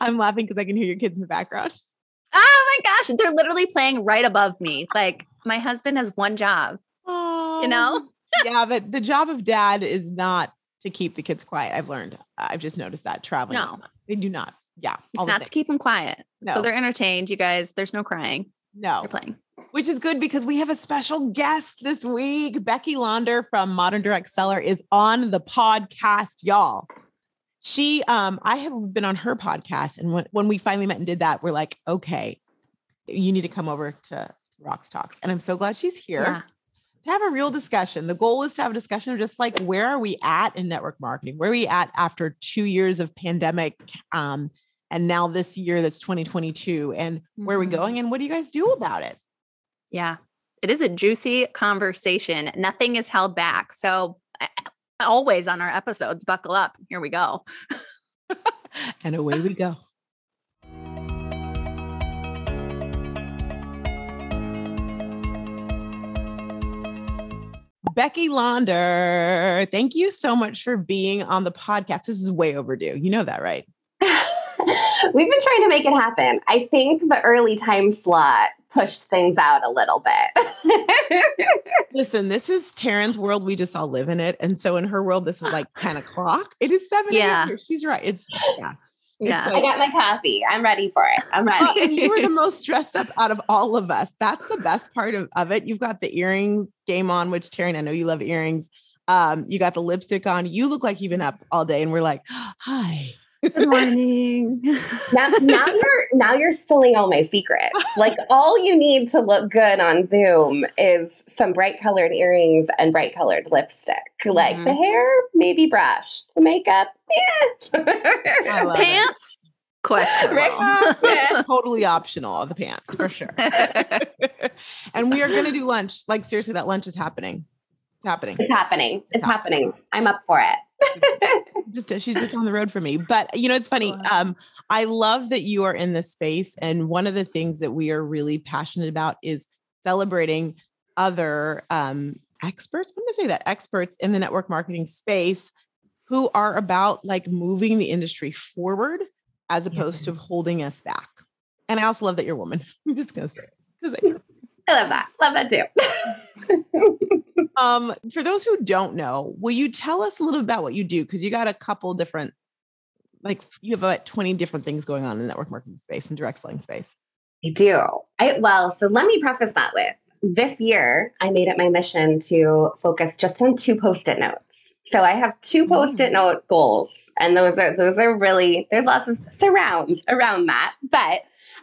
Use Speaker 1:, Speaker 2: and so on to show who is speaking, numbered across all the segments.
Speaker 1: I'm laughing because I can hear your kids in the background.
Speaker 2: Oh my gosh. They're literally playing right above me. Like my husband has one job,
Speaker 1: Yeah, but the job of dad is not to keep the kids quiet. I've learned. I've just noticed that traveling.
Speaker 2: No,
Speaker 1: they do not. Yeah.
Speaker 2: it's not to keep them quiet.
Speaker 1: No.
Speaker 2: So they're entertained. You guys, there's no crying.
Speaker 1: No.
Speaker 2: They're playing.
Speaker 1: Which is good because we have a special guest this week. Becky Launder from Modern Direct Seller is on the podcast, y'all. I have been on her podcast. And when we finally met and did that, we're like, okay, you need to come over to RoxTalks. And I'm so glad she's here to have a real discussion. The goal is to have a discussion of just like, where are we at in network marketing? Where are we at after 2 years of pandemic? And now this year that's 2022 and where are we going? And what do you guys do about it?
Speaker 2: Yeah, it is a juicy conversation. Nothing is held back. So always on our episodes, buckle up. Here we go.
Speaker 1: And away we go. Becky Launder, thank you so much for being on the podcast. This is way overdue. You know that, right?
Speaker 3: We've been trying to make it happen. I think the early time slot pushed things out a little bit.
Speaker 1: Listen, this is Taryn's world. We just all live in it. And so in her world, this is like 10 o'clock. It is 7 a.m. She's right.
Speaker 3: Yeah. I got my coffee. I'm ready for it. I'm ready.
Speaker 1: Well, and you were the most dressed up out of all of us. That's the best part of it. You've got the earrings game on, which Taryn, I know you love earrings. You got the lipstick on. You look like you've been up all day and we're like, hi.
Speaker 2: Good morning.
Speaker 3: Now you're spilling all my secrets. Like all you need to look good on Zoom is some bright colored earrings and bright colored lipstick. Like the hair, maybe brushed. The makeup,
Speaker 2: pants? Questionable.
Speaker 1: Totally optional, the pants for sure. And we are going to do lunch. Like seriously, that lunch is happening. It's happening. I'm up for it. She's just on the road for me. But it's funny. I love that you are in this space. And one of the things that we are really passionate about is celebrating other experts. I'm going to say that experts in the network marketing space who are about like moving the industry forward as opposed to holding us back. And I also love that you're a woman. I'm just going to say it.
Speaker 3: I love that. Love that too.
Speaker 1: For those who don't know, will you tell us a little bit about what you do? Because you got a couple different, like you have about 20 different things going on in the network marketing space and direct selling space.
Speaker 3: I do. So let me preface that with this year, I made it my mission to focus just on 2 Post-it notes. So I have 2 Post-it note goals, and those are really, there's lots of surrounds around that, but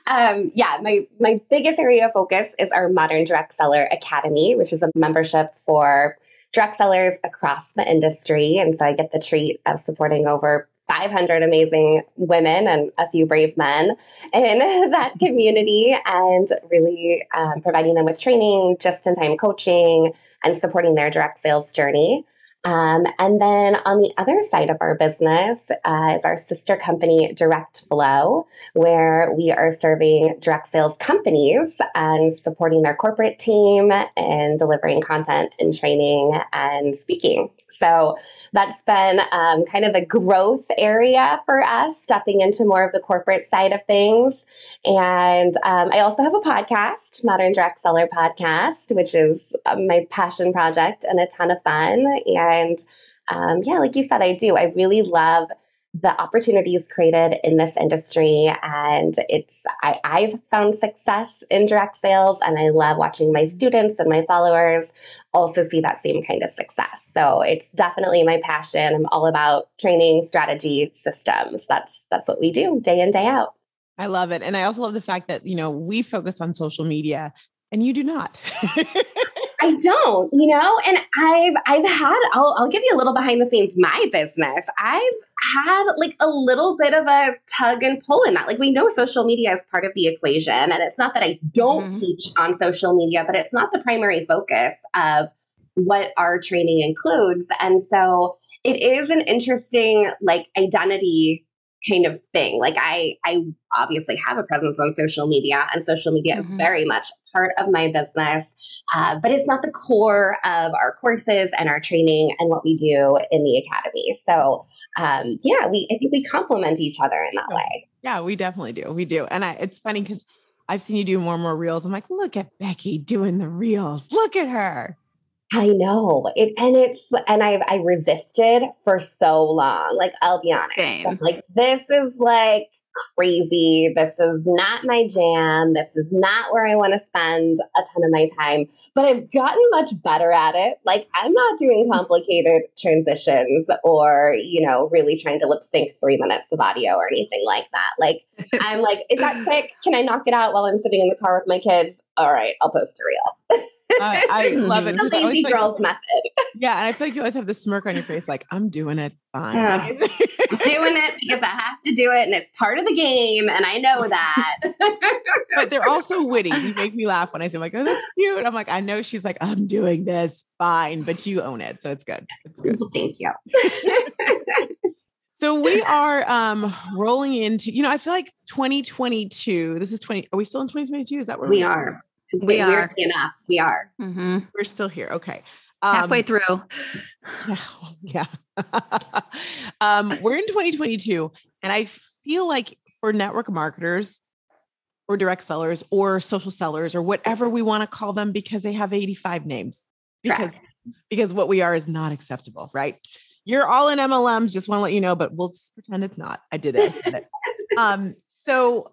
Speaker 3: my biggest area of focus is our Modern Direct Seller Academy, which is a membership for direct sellers across the industry. And so I get the treat of supporting over 500 amazing women and a few brave men in that community and really providing them with training, just-in-time coaching, and supporting their direct sales journey. And then on the other side of our business is our sister company, DirectFlo, where we are serving direct sales companies and supporting their corporate team and delivering content and training and speaking. So that's been kind of the growth area for us, stepping into more of the corporate side of things. And I also have a podcast, Modern Direct Seller Podcast, which is my passion project and a ton of fun. And like you said, I do. I really love the opportunities created in this industry. And I've found success in direct sales, and I love watching my students and my followers also see that same kind of success. So it's definitely my passion. I'm all about training, strategy, systems. That's what we do day in, day out.
Speaker 1: I love it. And I also love the fact that, we focus on social media and you do not.
Speaker 3: I don't, and I'll give you a little behind the scenes, my business. I've had like a little bit of a tug and pull in that. Like we know social media is part of the equation, and it's not that I don't teach on social media, but it's not the primary focus of what our training includes. And so it is an interesting like identity kind of thing. Like I obviously have a presence on social media, and social media is very much part of my business. But it's not the core of our courses and our training and what we do in the academy. So I think we complement each other in that way.
Speaker 1: Yeah, we definitely do. We do. And it's funny because I've seen you do more and more reels. I'm like, look at Becky doing the reels. Look at her.
Speaker 3: I know I resisted for so long. Like, I'll be honest.
Speaker 2: Same.
Speaker 3: I'm like, this is like crazy. This is not my jam. This is not where I want to spend a ton of my time, but I've gotten much better at it. Like, I'm not doing complicated transitions or, really trying to lip sync 3 minutes of audio or anything like that. Like, I'm like, is that quick? Can I knock it out while I'm sitting in the car with my kids? All right, I'll post a reel.
Speaker 1: I love it.
Speaker 3: The lazy girl's method.
Speaker 1: Yeah. And I feel like you always have this smirk on your face, like, I'm doing it fine.
Speaker 3: I'm doing it because I have to do it, and it's part of the game, and I know that.
Speaker 1: But they're also witty. You make me laugh when I say, like, oh, that's cute. I'm like, I know she's like, I'm doing this fine, but you own it. So it's good. It's good.
Speaker 3: Thank you.
Speaker 1: So we are rolling into, I feel like 2022, this is are we still in 2022? Is that where
Speaker 3: we are?
Speaker 2: We are.
Speaker 3: Weirdly enough, we are.
Speaker 2: Mm-hmm.
Speaker 1: We're still here. Okay.
Speaker 2: Halfway through.
Speaker 1: Yeah. We're in 2022. And I feel like for network marketers or direct sellers or social sellers or whatever we want to call them, because they have 85 names, because what we are is not acceptable, right? You're all in MLMs, just want to let you know, but we'll just pretend it's not. I did it. I said it. So,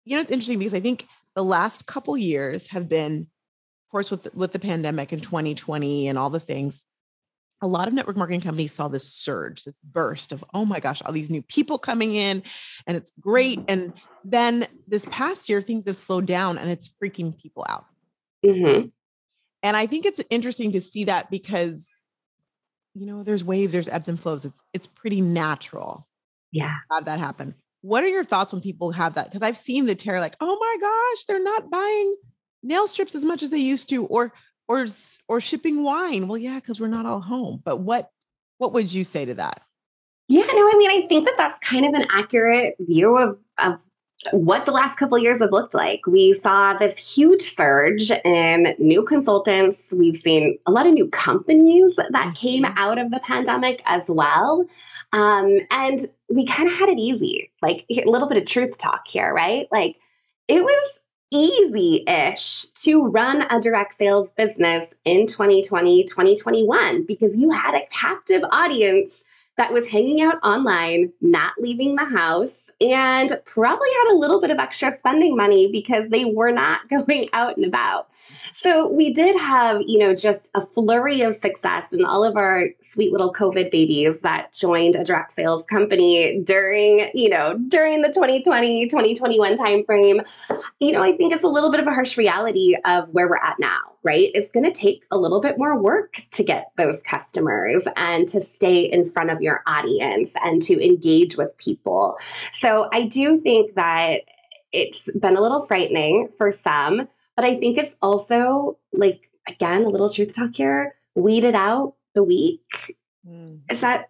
Speaker 1: it's interesting because I think the last couple years have been, of course, with the pandemic in 2020 and all the things, a lot of network marketing companies saw this surge, this burst of, oh my gosh, all these new people coming in and it's great. And then this past year, things have slowed down and it's freaking people out.
Speaker 3: Mm-hmm.
Speaker 1: And I think it's interesting to see that because there's waves, there's ebbs and flows. It's pretty natural.
Speaker 3: Yeah.
Speaker 1: To have that happen. What are your thoughts when people have that? Because I've seen the terror, like, oh my gosh, they're not buying nail strips as much as they used to, or shipping wine. Well, yeah, because we're not all home. But what would you say to that?
Speaker 3: Yeah, no, I think that's kind of an accurate view of what the last couple of years have looked like. We saw this huge surge in new consultants. We've seen a lot of new companies that came out of the pandemic as well. And we kind of had it easy, like a little bit of truth talk here, right? Like, it was easy-ish to run a direct sales business in 2020, 2021, because you had a captive audience that was hanging out online, not leaving the house, and probably had a little bit of extra spending money because they were not going out and about. So we did have, just a flurry of success in all of our sweet little COVID babies that joined a direct sales company during the 2020, 2021 timeframe. I think it's a little bit of a harsh reality of where we're at now, right? It's going to take a little bit more work to get those customers and to stay in front of your audience and to engage with people. So I do think that it's been a little frightening for some, but I think it's also, like, again, a little truth talk here, weeded out the weak. Is that,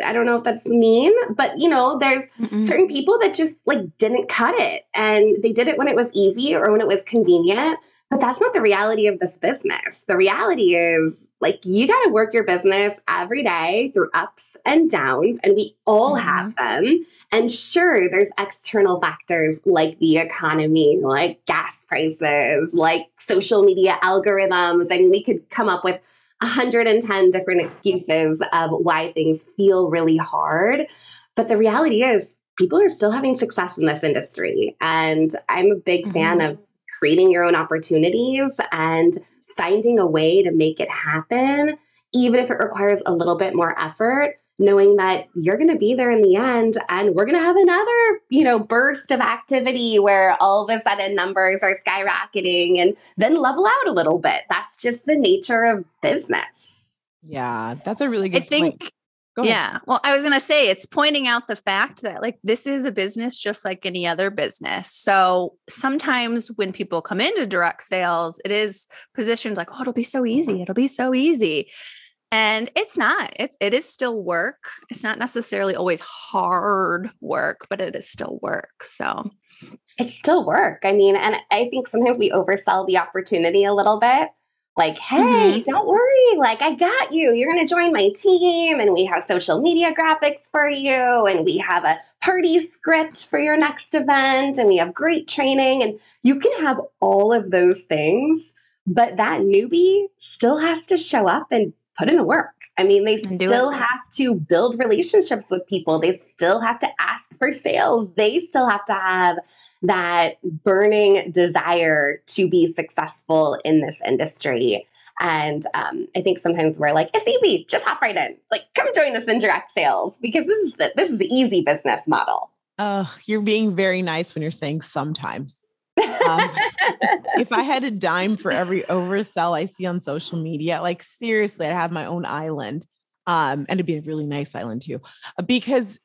Speaker 3: I don't know if that's mean, but there's certain people that just didn't cut it, and they did it when it was easy or when it was convenient, but that's not the reality of this business. The reality is, you got to work your business every day through ups and downs, and we all have them. And sure, there's external factors like the economy, like gas prices, like social media algorithms. I mean, we could come up with 110 different excuses of why things feel really hard. But the reality is, people are still having success in this industry. And I'm a big fan of creating your own opportunities and finding a way to make it happen, even if it requires a little bit more effort, knowing that you're going to be there in the end, and we're going to have another, burst of activity where all of a sudden numbers are skyrocketing and then level out a little bit. That's just the nature of business.
Speaker 1: Yeah, that's a really good point. Go ahead.
Speaker 2: Yeah. Well, I was going to say, it's pointing out the fact that this is a business just like any other business. So sometimes when people come into direct sales, it is positioned like, oh, it'll be so easy. It'll be so easy. And it's not, it is still work. It's not necessarily always hard work, but it is still work. So
Speaker 3: it's still work. I mean, and I think sometimes we oversell the opportunity a little bit. Like, hey, don't worry. Like, I got you. You're going to join my team. And we have social media graphics for you. And we have a party script for your next event. And we have great training. And you can have all of those things. But that newbie still has to show up and put in the work. I mean, they still have to build relationships with people. They still have to ask for sales. They still have to have that burning desire to be successful in this industry. And I think sometimes we're like, it's easy, just hop right in. Like, come join us in direct sales because this is the easy business model.
Speaker 1: Oh, you're being very nice when you're saying sometimes. If I had a dime for every oversell I see on social media, like seriously, I'd have my own island. And it'd be a really nice island too, because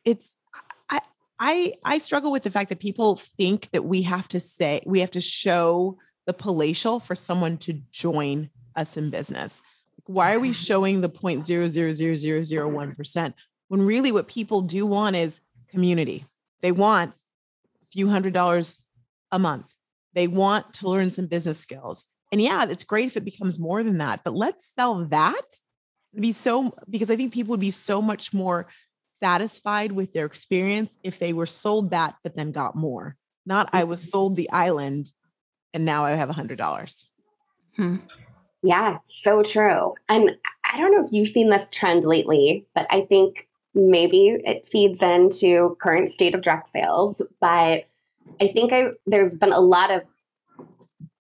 Speaker 1: I struggle with the fact that people think that we have to show the palatial for someone to join us in business. Why are we showing the 0.000001% when really what people do want is community? They want a few $100s a month. They want to learn some business skills. And yeah, it's great if it becomes more than that, but let's sell that because I think people would be so much more satisfied with their experience if they were sold that, but then got more. Not I was sold the island and now I have $100.
Speaker 3: Yeah, so true. And I don't know if you've seen this trend lately, but I think maybe it feeds into current state of direct sales. But I think there's been a lot of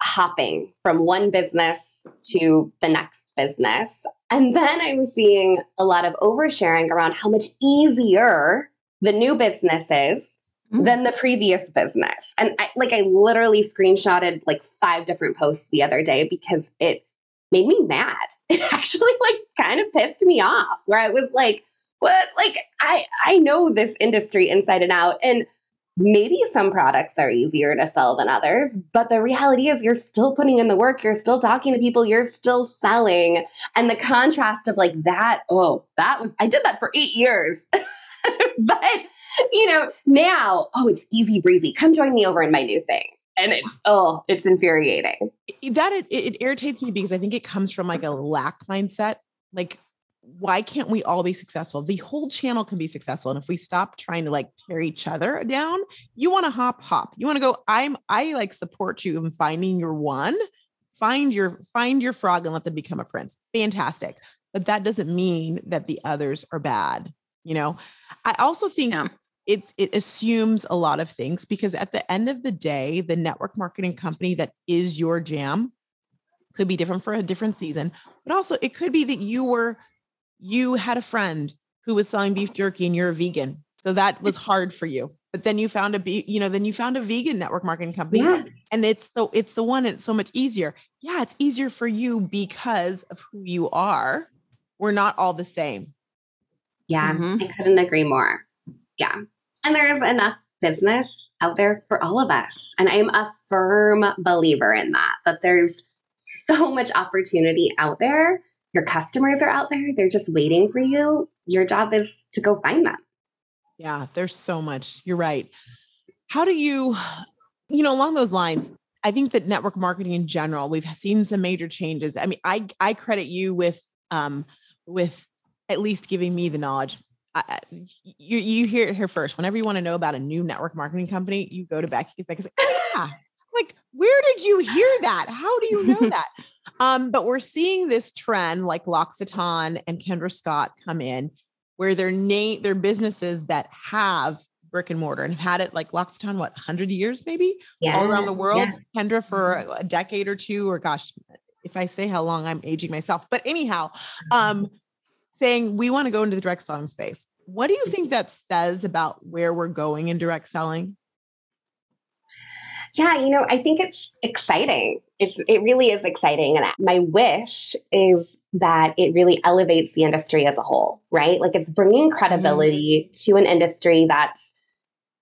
Speaker 3: hopping from one business to the next business. And then I'm seeing a lot of oversharing around how much easier the new business is than the previous business. And I literally screenshotted like 5 different posts the other day because it made me mad. It actually kind of pissed me off where I was like, what? Like, I know this industry inside and out. And maybe some products are easier to sell than others, but the reality is you're still putting in the work. You're still talking to people. You're still selling. And the contrast of I did that for 8 years. But, now, it's easy breezy. Come join me over in my new thing. And it's infuriating.
Speaker 1: It irritates me because I think it comes from a lack mindset. Like, why can't we all be successful? The whole channel can be successful. And if we stop trying to tear each other down, you want to hop. You want to go, I support you in finding your one, find your frog and let them become a prince. Fantastic. But that doesn't mean that the others are bad. I also think it assumes a lot of things because at the end of the day, the network marketing company that is your jam could be different for a different season, but also it could be that you had a friend who was selling beef jerky and you're a vegan. So that was hard for you, but then you found a vegan network marketing company and it's the one, and it's so much easier. Yeah. It's easier for you because of who you are. We're not all the same.
Speaker 3: Yeah. I couldn't agree more. Yeah. And there's enough business out there for all of us. And I'm a firm believer in that there's so much opportunity out there. Your customers are out there. They're just waiting for you. Your job is to go find them.
Speaker 1: Yeah, there's so much. You're right. How do you, along those lines, I think that network marketing in general, we've seen some major changes. I mean, I credit you with at least giving me the knowledge. You hear it here first. Whenever you want to know about a new network marketing company, you go to Becky. Becky's like, where did you hear that? How do you know that? But we're seeing this trend like L'Occitane and Kendra Scott come in where they're businesses that have brick and mortar and have had it like L'Occitane, 100 years, maybe all around the world. Yeah. Kendra for a decade or two, or gosh, if I say how long, I'm aging myself, but anyhow, saying we want to go into the direct selling space. What do you think that says about where we're going in direct selling?
Speaker 3: Yeah, I think it's exciting. It really is exciting. And my wish is that it really elevates the industry as a whole, right? Like it's bringing credibility to an industry that's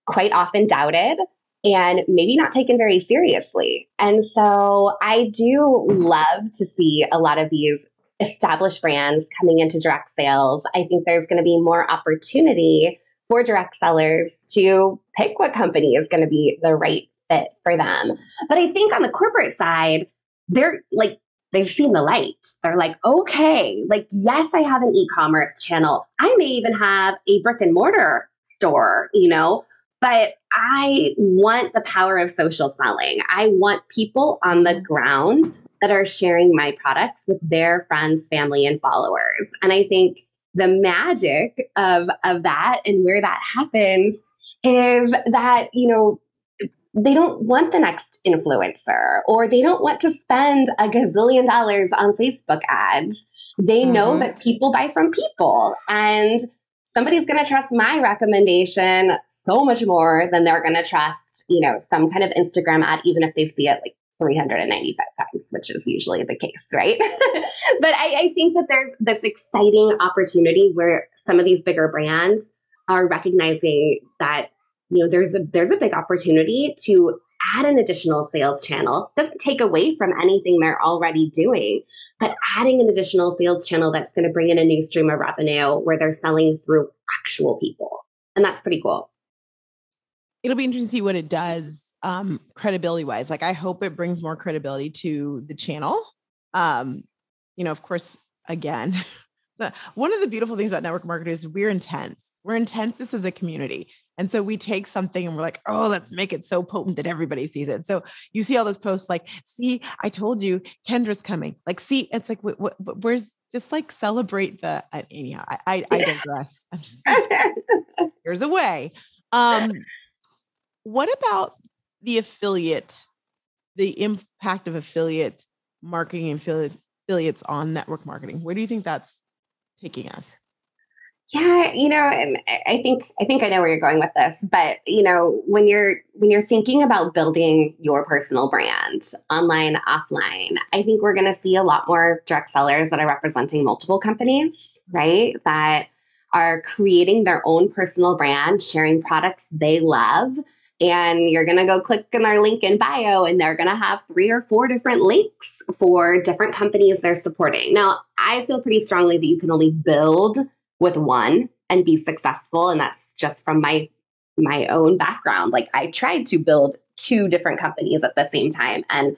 Speaker 3: quite often doubted and maybe not taken very seriously. And so I do love to see a lot of these established brands coming into direct sales. I think there's going to be more opportunity for direct sellers to pick what company is going to be the right fit for them. But I think on the corporate side, they've seen the light. They're like, okay, like, yes, I have an e-commerce channel. I may even have a brick and mortar store, but I want the power of social selling. I want people on the ground that are sharing my products with their friends, family, and followers. And I think the magic of that and where that happens is that, they don't want the next influencer, or they don't want to spend a gazillion dollars on Facebook ads. They know that people buy from people, and somebody's going to trust my recommendation so much more than they're going to trust, some kind of Instagram ad, even if they see it like 395 times, which is usually the case, right? But I think that there's this exciting opportunity where some of these bigger brands are recognizing that, there's a big opportunity to add an additional sales channel. Doesn't take away from anything they're already doing, but adding an additional sales channel that's going to bring in a new stream of revenue where they're selling through actual people. And that's pretty cool.
Speaker 1: It'll be interesting to see what it does credibility wise. Like, I hope it brings more credibility to the channel. Of course, again, so one of the beautiful things about network marketing is we're intense. We're intense as a community. And so we take something and we're like, oh, let's make it so potent that everybody sees it. So you see all those posts like, see, I told you Kendra's coming. Like, see, it's like, where's just like celebrate the, anyhow, I digress. I'm just like, here's a way. What about the impact of affiliate marketing and affiliates on network marketing? Where do you think that's taking us?
Speaker 3: Yeah, and I think I know where you're going with this, but when you're thinking about building your personal brand, online, offline, I think we're going to see a lot more direct sellers that are representing multiple companies, right? That are creating their own personal brand, sharing products they love. And you're going to go click on their link in bio, and they're going to have 3 or 4 different links for different companies they're supporting. Now, I feel pretty strongly that you can only build with one and be successful. And that's just from my own background. Like, I tried to build 2 different companies at the same time. And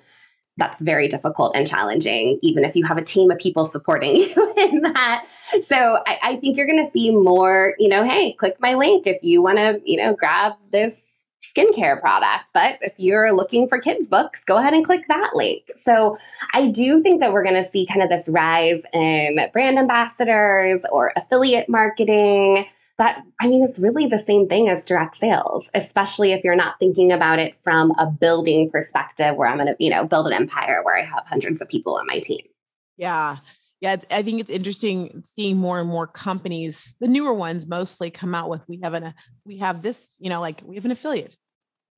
Speaker 3: that's very difficult and challenging, even if you have a team of people supporting you in that. So I think you're going to see more, hey, click my link if you want to, grab this skincare product. But if you're looking for kids' books, go ahead and click that link. So I do think that we're going to see kind of this rise in brand ambassadors or affiliate marketing. That, it's really the same thing as direct sales, especially if you're not thinking about it from a building perspective where I'm going to, build an empire where I have hundreds of people on my team.
Speaker 1: Yeah. Yeah. I think it's interesting seeing more and more companies, the newer ones mostly, come out with, we have this, we have an affiliate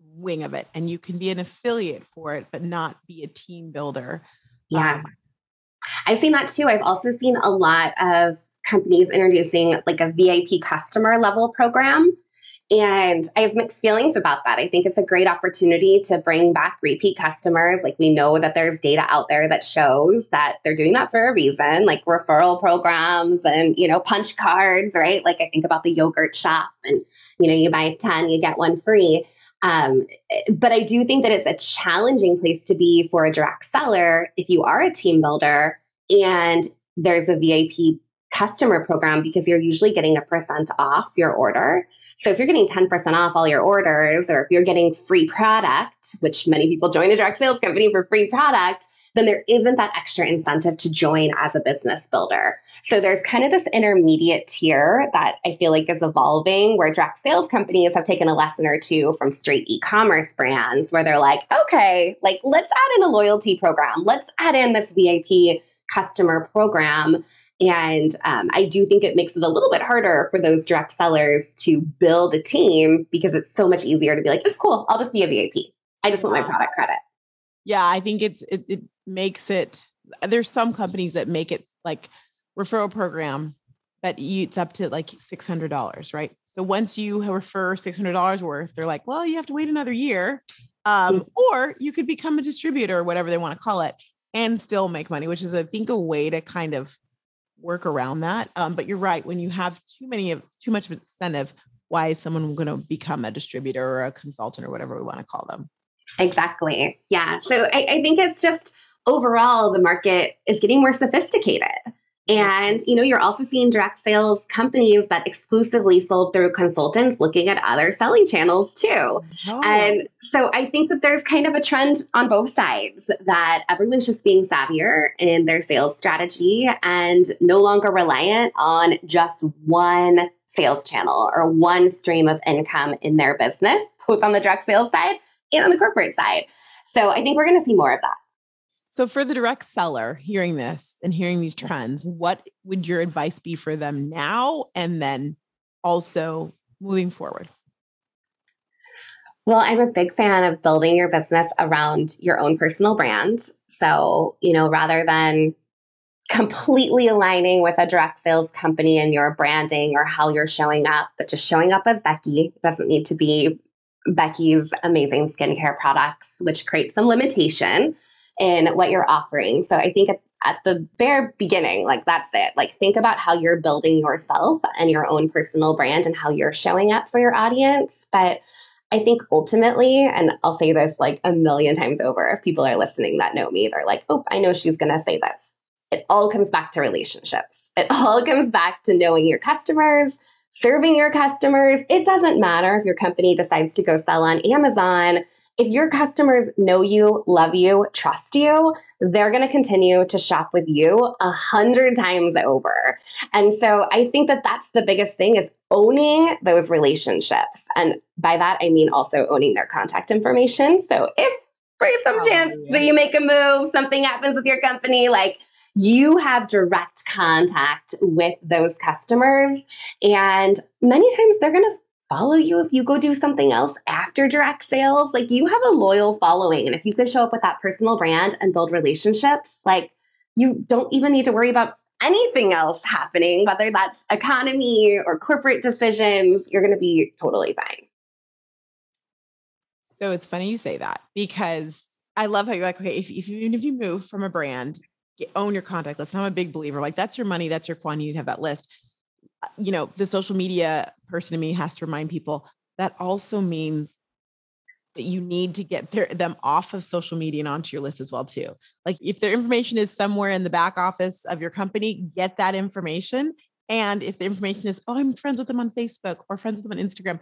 Speaker 1: wing of it, and you can be an affiliate for it, but not be a team builder.
Speaker 3: Yeah. I've seen that too. I've also seen a lot of companies introducing like a VIP customer level program. And I have mixed feelings about that. I think it's a great opportunity to bring back repeat customers. Like, we know that there's data out there that shows that they're doing that for a reason, like referral programs and, punch cards, right? Like, I think about the yogurt shop and, you buy 10, you get 1 free. But I do think that it's a challenging place to be for a direct seller if you are a team builder and there's a VIP customer program, because you're usually getting 1% off your order. So if you're getting 10% off all your orders, or if you're getting free product, which many people join a direct sales company for free product, then there isn't that extra incentive to join as a business builder. So there's kind of this intermediate tier that I feel like is evolving, where direct sales companies have taken a lesson or 2 from straight e-commerce brands, where they're like, okay, like, let's add in a loyalty program. Let's add in this VIP customer program. And I do think it makes it a little bit harder for those direct sellers to build a team, because it's so much easier to be like, it's cool, I'll just be a VIP. I just want my product credit.
Speaker 1: Yeah, I think it makes it, there's some companies that make it like referral program, but it's up to like $600, right? So once you refer $600 worth, they're like, well, you have to wait another year. Or you could become a distributor, or whatever they want to call it. and still make money, which is, I think, a way to kind of work around that. But you're right. When you have too much of an incentive, why is someone going to become a distributor or a consultant or whatever we want to call them?
Speaker 3: Exactly. Yeah. So I think it's just overall, the market is getting more sophisticated. And, you're also seeing direct sales companies that exclusively sold through consultants looking at other selling channels too. Oh. And so I think that there's kind of a trend on both sides that everyone's just being savvier in their sales strategy and no longer reliant on just one sales channel or one stream of income in their business, both on the direct sales side and on the corporate side. So I think we're going to see more of that.
Speaker 1: So for the direct seller hearing this and hearing these trends, what would your advice be for them now and then also moving forward?
Speaker 3: Well, I'm a big fan of building your business around your own personal brand. So, rather than completely aligning with a direct sales company and your branding or how you're showing up, but just showing up as Becky. It doesn't need to be Becky's amazing skincare products, which creates some limitation in what you're offering. So I think at the bare beginning, that's it. Think about how you're building yourself and your own personal brand and how you're showing up for your audience. But I think ultimately, and I'll say this a million times over, if people are listening that know me, they're like, oh, I know she's going to say this. It all comes back to relationships. It all comes back to knowing your customers, serving your customers. It doesn't matter if your company decides to go sell on Amazon. If your customers know you, love you, trust you, they're going to continue to shop with you 100 times over. And so I think that that's the biggest thing is owning those relationships. And by that, I mean also owning their contact information. So if for some chance that you make a move, something happens with your company, you have direct contact with those customers. And many times they're going to follow you if you go do something else after direct sales. You have a loyal following. And if you can show up with that personal brand and build relationships, you don't even need to worry about anything else happening, whether that's economy or corporate decisions, you're going to be totally fine.
Speaker 1: So it's funny you say that because I love how you're okay, even if you move from a brand, own your contact list. I'm a big believer, that's your money, that's your quantity, you have that list. The social media person in me has to remind people that also means that you need to get them off of social media and onto your list as well too. If their information is somewhere in the back office of your company, get that information. And if the information is, oh, I'm friends with them on Facebook or friends with them on Instagram,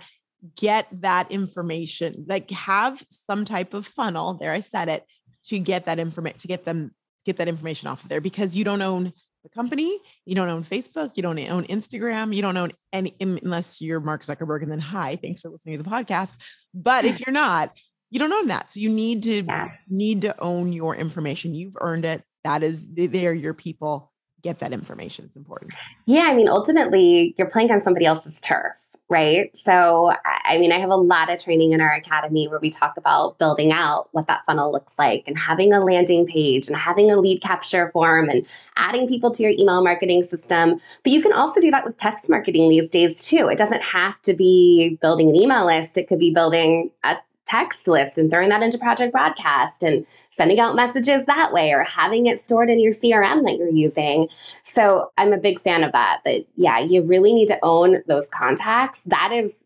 Speaker 1: get that information. Have some type of funnel. There, I said it, to get that information, to get that information off of there, because you don't own the company, you don't own Facebook, you don't own Instagram, you don't own any, unless you're Mark Zuckerberg, and then hi, thanks for listening to the podcast. But if you're not, you don't own that. So you need to own your information. You've earned it. They're your people. Get that information. It's important.
Speaker 3: Yeah. Ultimately you're playing on somebody else's turf, right? So, I have a lot of training in our academy where we talk about building out what that funnel looks like and having a landing page and having a lead capture form and adding people to your email marketing system. But you can also do that with text marketing these days too. It doesn't have to be building an email list. It could be building a text list and throwing that into Project Broadcast and sending out messages that way, or having it stored in your CRM that you're using. So I'm a big fan of that, you really need to own those contacts. That is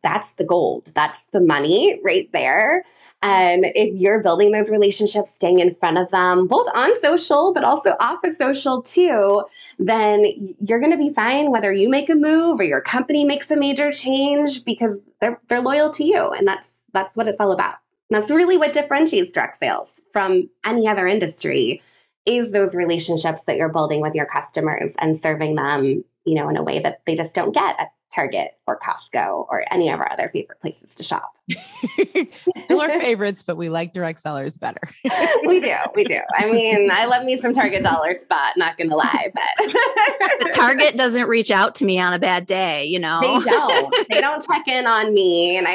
Speaker 3: that's the gold. That's the money right there. And if you're building those relationships, staying in front of them, both on social, but also off of social too, then you're going to be fine whether you make a move or your company makes a major change, because they're loyal to you. And that's what it's all about. And that's really what differentiates direct sales from any other industry, is those relationships that you're building with your customers and serving them, in a way that they just don't get at Target or Costco or any of our other favorite places to shop.
Speaker 1: Still our favorites, but we like direct sellers better.
Speaker 3: We do. I love me some Target dollar spot, not going to lie, but
Speaker 2: Target doesn't reach out to me on a bad day,
Speaker 3: They don't check in on me. And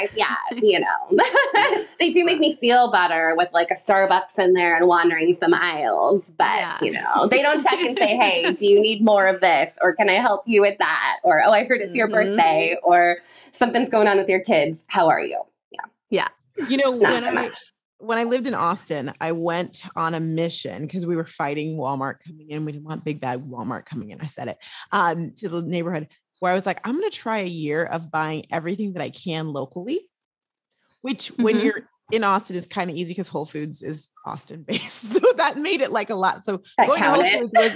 Speaker 3: they do make me feel better with a Starbucks in there and wandering some aisles, but they don't check and say, hey, do you need more of this? Or can I help you with that? Or, oh, I heard it's your birthday, or something's going on with your kids. How are you?
Speaker 2: Yeah.
Speaker 1: when I lived in Austin, I went on a mission because we were fighting Walmart coming in. We didn't want big bad Walmart coming in. I said it to the neighborhood where I was like, I'm going to try a year of buying everything that I can locally, which when you're in Austin is kind of easy because Whole Foods is Austin based. So that made it like a lot. So going to Whole Foods was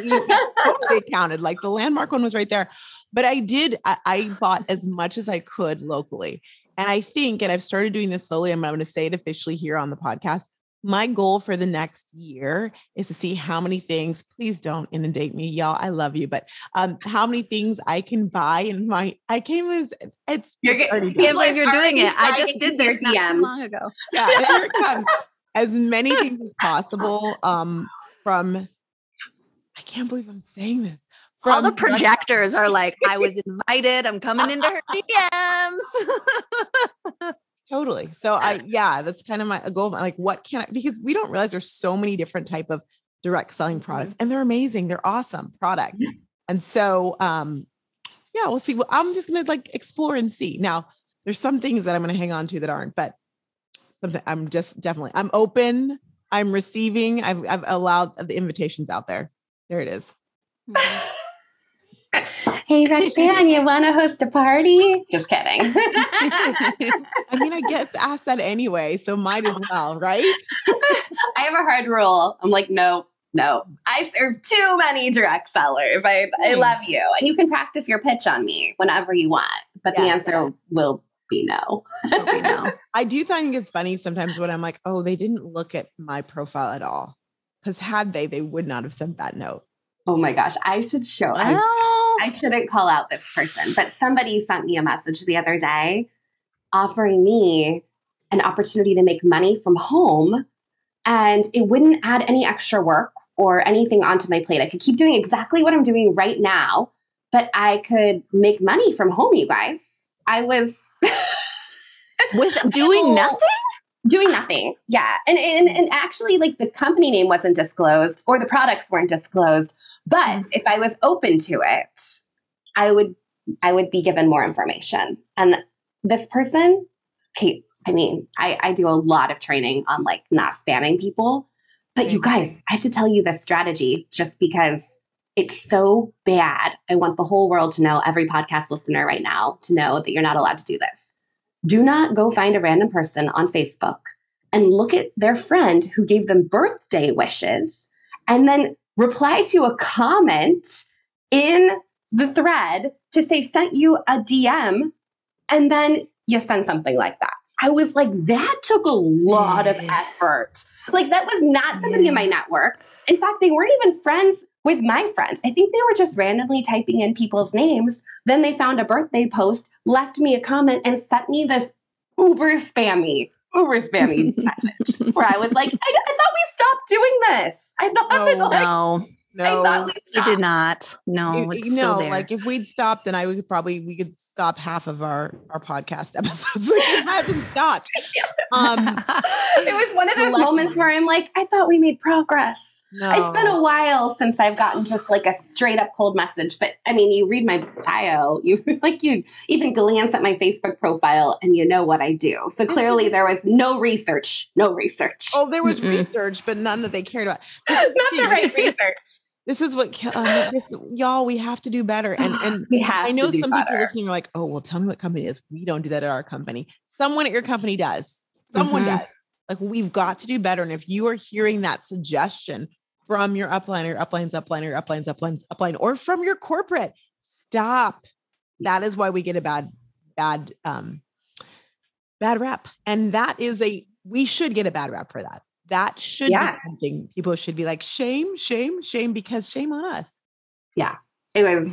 Speaker 1: totally counted. Like the landmark one was right there. But I bought as much as I could locally. And I think, and I've started doing this slowly, I'm going to say it officially here on the podcast. My goal for the next year is to see how many things, please don't inundate me, y'all. I love you, but how many things I can buy in my, I can't believe it's already done.
Speaker 2: Can't believe you're doing it. I just did this not too long ago.
Speaker 1: Yeah, and here it comes. As many things as possible from, I can't believe I'm saying this.
Speaker 2: All the projectors are like, I was invited. I'm coming into her DMs.
Speaker 1: Totally. So that's kind of my goal. Like, what can I, because we don't realize there's so many different type of direct selling products and they're amazing. They're awesome products. And so, we'll see. Well, I'm just going to like explore and see. Now there's some things that I'm going to hang on to that aren't, but something I'm open. I'm receiving. I've allowed the invitations out there. There it is.
Speaker 3: Hey, Roxanne, you want to host a party? Just kidding.
Speaker 1: I mean, I get asked that anyway, so might as well, right?
Speaker 3: I have a hard rule. I'm like, no. I serve too many direct sellers. I love you. And you can practice your pitch on me whenever you want. But the answer will be no.
Speaker 1: I do think it's funny sometimes when I'm like, oh, they didn't look at my profile at all. Because had they would not have sent that note.
Speaker 3: Oh my gosh, I should show. I shouldn't call out this person, but somebody sent me a message the other day offering me an opportunity to make money from home, and it wouldn't add any extra work or anything onto my plate. I could keep doing exactly what I'm doing right now, but I could make money from home, you guys. I was
Speaker 2: with doing nothing?
Speaker 3: Doing nothing. Yeah. And actually, like, the company name wasn't disclosed or the products weren't disclosed. But if I was open to it, I would be given more information. And this person, Kate, I mean, I do a lot of training on like not spamming people. But you guys, I have to tell you this strategy just because it's so bad. I want the whole world to know, every podcast listener right now, to know that you're not allowed to do this. Do not go find a random person on Facebook and look at their friend who gave them birthday wishes and then reply to a comment in the thread to say, sent you a DM, and then you send something like that. I was like, that took a lot of effort. Like, that was not somebody in my network. In fact, they weren't even friends with my friends. I think they were just randomly typing in people's names. Then they found a birthday post, left me a comment, and sent me this uber spammy message where I was like, I thought we stopped doing this. I thought
Speaker 2: No, you did not. No, it's still there.
Speaker 1: Like, if we'd stopped, then we could stop half of our podcast episodes. Like, it hasn't stopped.
Speaker 3: It was one of those moments where I'm like, I thought we made progress. No. It's been a while since I've gotten just like a straight up cold message. But I mean, you read my bio, you even glance at my Facebook profile and you know what I do. So clearly there was no research.
Speaker 1: Oh, there was research, but none that they cared about.
Speaker 3: Not the right research.
Speaker 1: This is what, y'all, we have to do better. And I know some people listening are like, oh, well, tell me what company it is. We don't do that at our company. Someone at your company does. Someone does. Like, we've got to do better. And if you are hearing that suggestion from your upline, or upline, or from your corporate, stop. That is why we get a bad rep. And that is we should get a bad rep for that. That should be something people should be like, shame, because shame on us.
Speaker 3: Yeah. It was,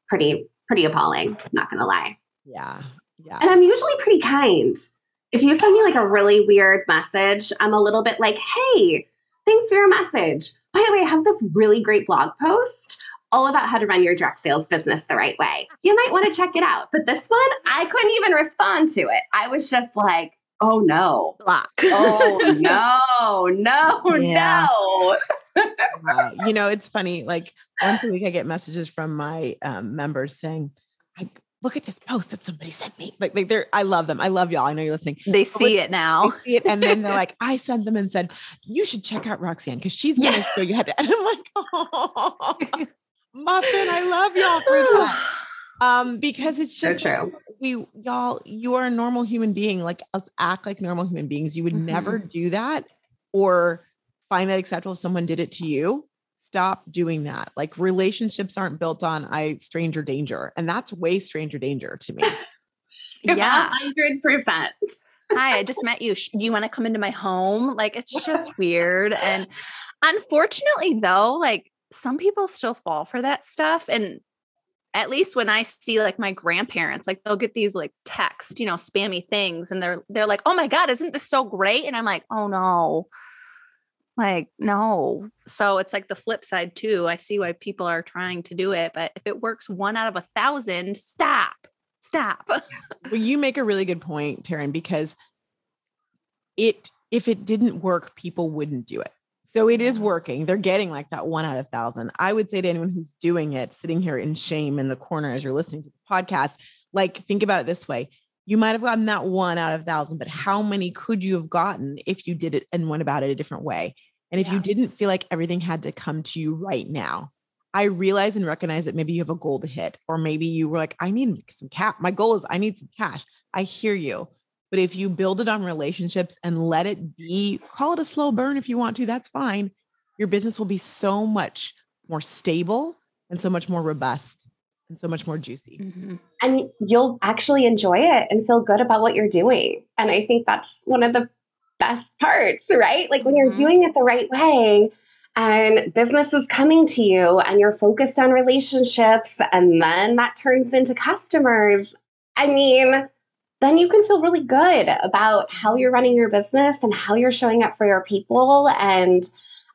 Speaker 3: pretty appalling. Not going to lie.
Speaker 1: Yeah.
Speaker 3: And I'm usually pretty kind. If you send me like a really weird message, I'm a little bit like, hey, thanks for your message. By the way, I have this really great blog post all about how to run your direct sales business the right way. You might want to check it out. But this one, I couldn't even respond to it. I was just like, oh no.
Speaker 2: Block.
Speaker 3: Oh no.
Speaker 1: It's funny. Like, once a week I get messages from my members saying, look at this post that somebody sent me. Like I love them. I love y'all. I know you're listening.
Speaker 2: They see it now.
Speaker 1: They see it, and then they're like, I sent them and said, you should check out Roxanne because she's going to show you how to. And I'm like, oh, Muffin, I love y'all for that. Because it's just so true. You are a normal human being. Like, let's act like normal human beings. You would never do that or find that acceptable if someone did it to you. Stop doing that. Like, relationships aren't built on stranger danger. And that's way stranger danger to me.
Speaker 2: Yeah.
Speaker 3: 100%.
Speaker 2: Hi, I just met you. Do you want to come into my home? Like, it's just weird. And unfortunately though, like some people still fall for that stuff. And at least when I see like my grandparents, like they'll get these like text, spammy things. And they're like, oh my God, isn't this so great? And I'm like, oh no. Like, no. So it's like the flip side too. I see why people are trying to do it, but if it works 1 out of 1,000, stop.
Speaker 1: Well, you make a really good point, Taryn, because if it didn't work, people wouldn't do it. So it is working. They're getting like that 1 out of 1,000. I would say to anyone who's doing it, sitting here in shame in the corner as you're listening to this podcast, like think about it this way. You might have gotten that 1 out of 1,000, but how many could you have gotten if you did it and went about it a different way? And if you didn't feel like everything had to come to you right now, I realize and recognize that maybe you have a goal to hit, or maybe you were like, I need some cash. My goal is I need some cash. I hear you. But if you build it on relationships and let it be, call it a slow burn if you want to, that's fine. Your business will be so much more stable and so much more robust and so much more juicy.
Speaker 3: Mm-hmm. And you'll actually enjoy it and feel good about what you're doing. And I think that's one of the best parts, right? Like when you're doing it the right way and business is coming to you and you're focused on relationships and then that turns into customers. I mean, then you can feel really good about how you're running your business and how you're showing up for your people. And,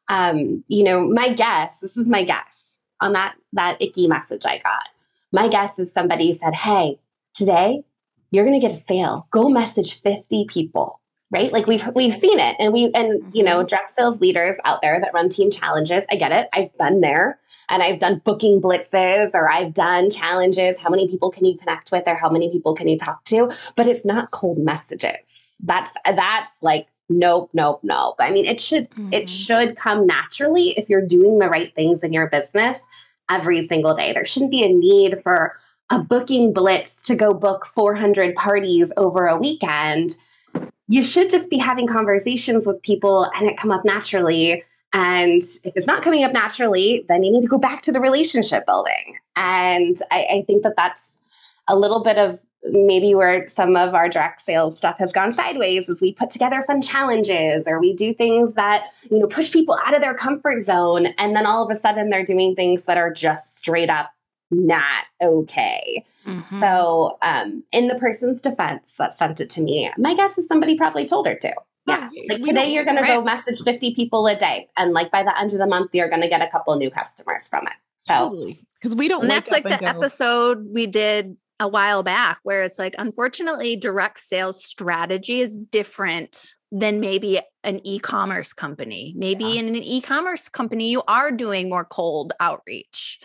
Speaker 3: this is my guess on that icky message I got. My guess is somebody said, hey, today you're going to get a sale. Go message 50 people. Right? Like we've seen it and direct sales leaders out there that run team challenges. I get it. I've been there and I've done booking blitzes or I've done challenges. How many people can you connect with or how many people can you talk to? But it's not cold messages. That's like, nope. I mean, it should come naturally if you're doing the right things in your business every single day. There shouldn't be a need for a booking blitz to go book 400 parties over a weekend. You should just be having conversations with people and it come up naturally. And if it's not coming up naturally, then you need to go back to the relationship building. And I think that that's a little bit of maybe where some of our direct sales stuff has gone sideways is we put together fun challenges or we do things that, push people out of their comfort zone. And then all of a sudden they're doing things that are just straight up not okay. Mm-hmm. So in the person's defense that sent it to me, my guess is somebody probably told her to. Yeah. Like today you're going to go message 50 people a day. And like by the end of the month, you're going to get a couple new customers from it. So
Speaker 1: totally. Because we don't.
Speaker 2: And that's like the episode we did a while back where it's like, unfortunately, direct sales strategy is different than maybe an e-commerce company. Maybe in an e-commerce company, you are doing more cold outreach.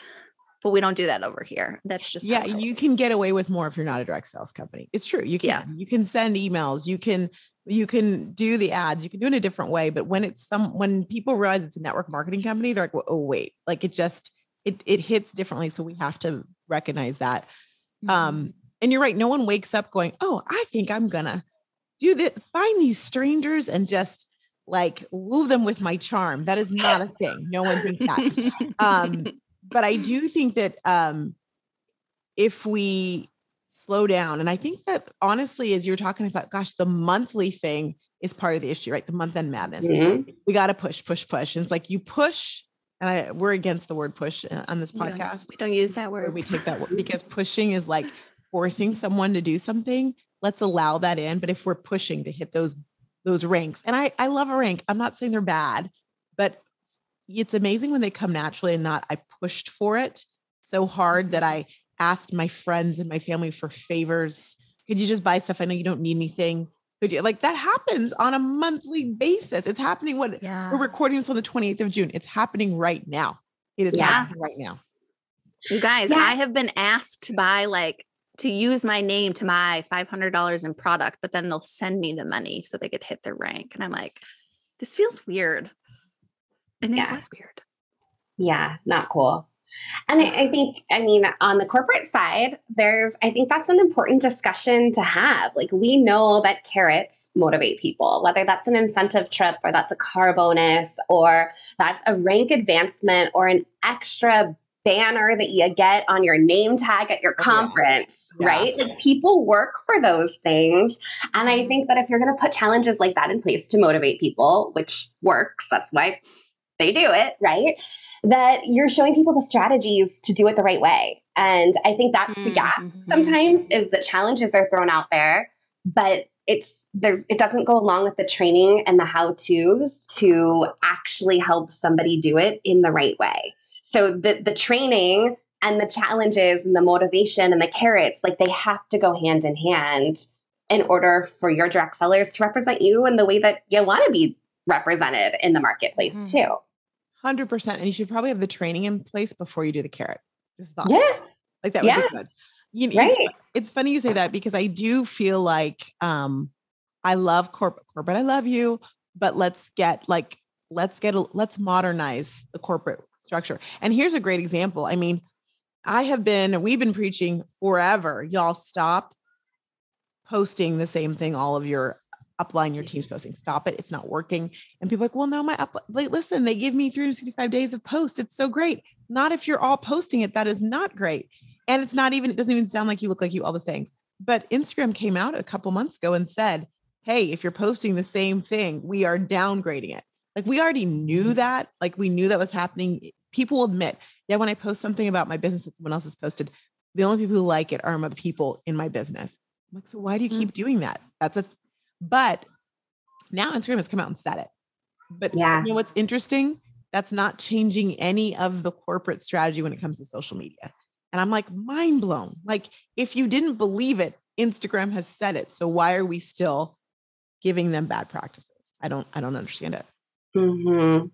Speaker 2: But we don't do that over here. That's just
Speaker 1: you can get away with more if you're not a direct sales company. It's true. You can. Yeah. You can send emails. You can do the ads. You can do it in a different way. But when when people realize it's a network marketing company, they're like, well, oh wait, like it hits differently. So we have to recognize that. Mm-hmm. And you're right. No one wakes up going, oh, I think I'm gonna do this. Find these strangers and just like woo them with my charm. That is not a thing. No one thinks that. But I do think that if we slow down, and I think that honestly, as you're talking about, gosh, the monthly thing is part of the issue, right? The month-end madness. Mm-hmm. We got to push. And it's like you push, and we're against the word push on this podcast.
Speaker 2: We don't use that word.
Speaker 1: We take that word because pushing is like forcing someone to do something. Let's allow that in. But if we're pushing to hit those ranks, and I love a rank. I'm not saying they're bad, but it's amazing when they come naturally and not, I pushed for it so hard that I asked my friends and my family for favors. Could you just buy stuff? I know you don't need anything. Could you? Like that happens on a monthly basis. It's happening we're recording this on the 28th of June. It's happening right now. It is happening right now.
Speaker 2: You guys, I have been asked by like to use my name to my $500 in product, but then they'll send me the money so they could hit their rank. And I'm like, this feels weird. And it was weird.
Speaker 3: Yeah, not cool. And I think, I mean, on the corporate side, I think that's an important discussion to have. Like, we know that carrots motivate people, whether that's an incentive trip or that's a car bonus or that's a rank advancement or an extra banner that you get on your name tag at your conference, right? Like, people work for those things. And I think that if you're going to put challenges like that in place to motivate people, which works, that's why they do it, right? That you're showing people the strategies to do it the right way. And I think that's the gap sometimes, is that challenges are thrown out there, but it doesn't go along with the training and the how-tos to actually help somebody do it in the right way. So the training and the challenges and the motivation and the carrots, like, they have to go hand in hand in order for your direct sellers to represent you in the way that you want to be represented in the marketplace too.
Speaker 1: 100%. And you should probably have the training in place before you do the carrot. Just thought.
Speaker 3: Yeah.
Speaker 1: Like, that would be good. You know, it's funny you say that, because I do feel like I love corporate. I love you, but let's modernize the corporate structure. And here's a great example. I mean, we've been preaching forever. Y'all stop posting the same thing all of your upline, your team's posting. Stop it. It's not working. And people are like, well, no, listen, they give me 365 days of posts. It's so great. Not if you're all posting it. That is not great. And it doesn't even sound like you look like you, all the things. But Instagram came out a couple months ago and said, hey, if you're posting the same thing, we are downgrading it. Like, we already knew that. Like, we knew that was happening. People will admit, when I post something about my business that someone else has posted, the only people who like it are the people in my business. I'm like, so why do you keep doing that? But now Instagram has come out and said it. But you know what's interesting? That's not changing any of the corporate strategy when it comes to social media. And I'm like, mind blown. Like, if you didn't believe it, Instagram has said it. So why are we still giving them bad practices? I don't understand it.
Speaker 3: Mm-hmm.